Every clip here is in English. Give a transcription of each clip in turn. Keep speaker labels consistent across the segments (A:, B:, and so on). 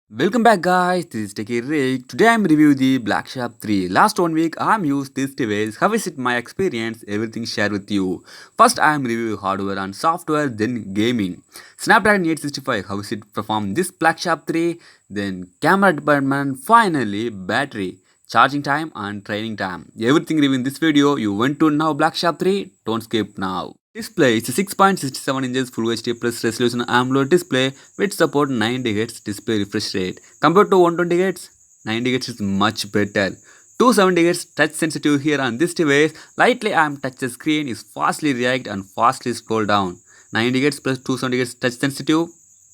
A: Welcome back guys, this is Techie Rick. Today I'm reviewing the Black Shark 3. Last 1 week I'm used this device. How is it my experience? Everything share with you. First I'm reviewing hardware and software, then gaming. Snapdragon 865, how is it perform this Black Shark 3? Then camera department, finally battery, charging time and training time. Everything review in this video. You want to know Black Shark 3? Don't skip now. Display is a 6.67 inches Full HD plus resolution AMOLED display which support 90 Hz display refresh rate. Compared to 120 Hz, 90 Hz is much better. 270 Hz touch sensitive here on this device. Lightly touch the screen is fastly react and fastly scroll down. 90 Hz plus 270 Hz touch sensitive,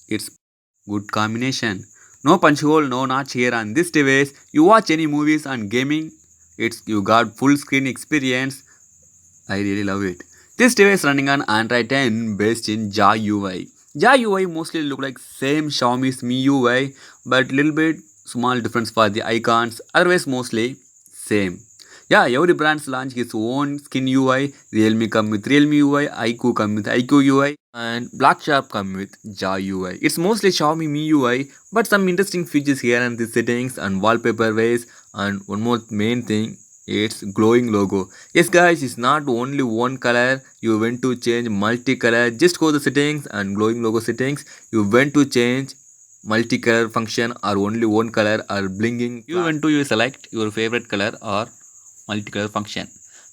A: it's good combination. No punch hole, no notch here on this device. You watch any movies and gaming, you got full screen experience. I really love it. This device running on Android 10 based in Jai UI. Jai UI mostly look like same Xiaomi's Mi UI but little bit small difference for the icons, otherwise mostly same. Yeah, every brand's launch its own skin UI. Realme come with Realme UI, iQOO come with iQOO UI, and Black Shark come with Jai UI. It's mostly Xiaomi Mi UI, but some interesting features here and the settings and wallpaper ways. And one more main thing, it's glowing logo. Yes guys, it's not only one color. You want to change multicolor, just go to settings and glowing logo settings. You want to change multicolor function or only one color or blinking, you select your favorite color or multicolor function.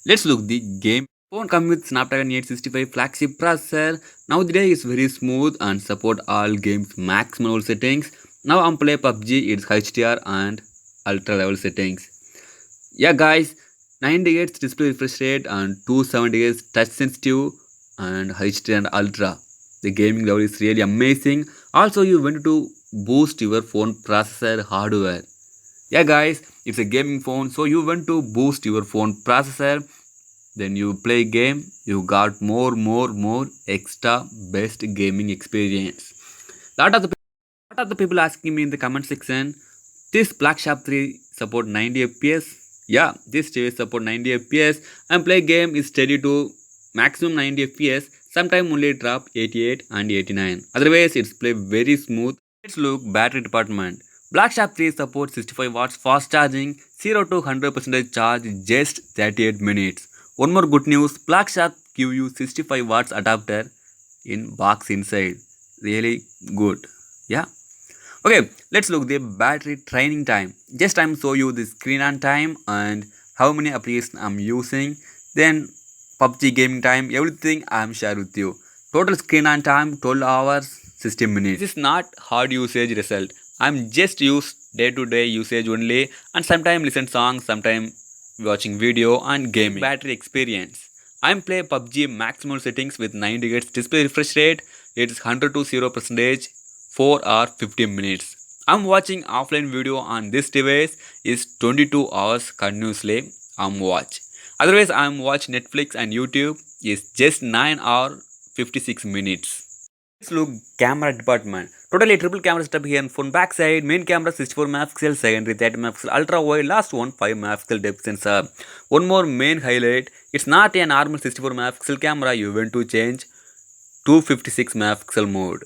A: Let's look the game. Phone comes with Snapdragon 865 flagship processor. Now the day is very smooth and support all games max level settings. Now I'm play PUBG, it's HDR and ultra level settings. Yeah guys, 90 Hz display refresh rate and 270 Hz touch sensitive and HD and ultra. The gaming level is really amazing. Also you want to boost your phone processor hardware. Yeah guys, it's a gaming phone, so you want to boost your phone processor, then you play game, you got more extra best gaming experience. Lot of the people asking me in the comment section, this Black Shark 3 support 90 fps. Yeah, this TV support 90 fps and play game is steady to maximum 90 fps. Sometimes only drop 88 and 89. Otherwise it's play very smooth. Let's look battery department. Black Shark 3 supports 65 watts fast charging, 0 to 100% charge just 38 minutes. One more good news, Black Shark give you 65 watts adapter in box inside. Really good. Yeah. Okay, let's look the battery training time. Just I'm show you the screen on time and how many applications I'm using. Then PUBG gaming time, everything I'm share with you. Total screen on time 12 hours 16 minutes. This is not hard usage result. I'm just use day-to-day usage only and sometimes listen songs, sometimes watching video and gaming. Battery experience. I'm play PUBG maximal settings with 90 Hz display refresh rate. It's 100 to 0% 4 or 15 minutes. I'm watching offline video on this device is 22 hours continuously I'm watch. Otherwise I'm watch Netflix and YouTube is just 9 or 56 minutes. Let's look camera department. Totally triple camera setup here on phone backside. Main camera 64 megapixel, secondary 30 megapixel, ultra wide, last one 5 megapixel depth sensor. One more main highlight, it's not a normal 64 megapixel camera, you want to change 256 megapixel mode.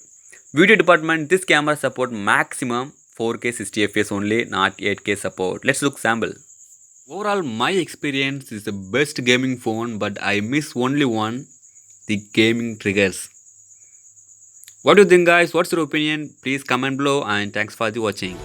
A: Video department, this camera support maximum 4K 60 fps only, not 8K support. Let's look sample. Overall my experience is the best gaming phone, but I miss only one, the gaming triggers. What do you think guys? What's your opinion? Please comment below and thanks for the watching.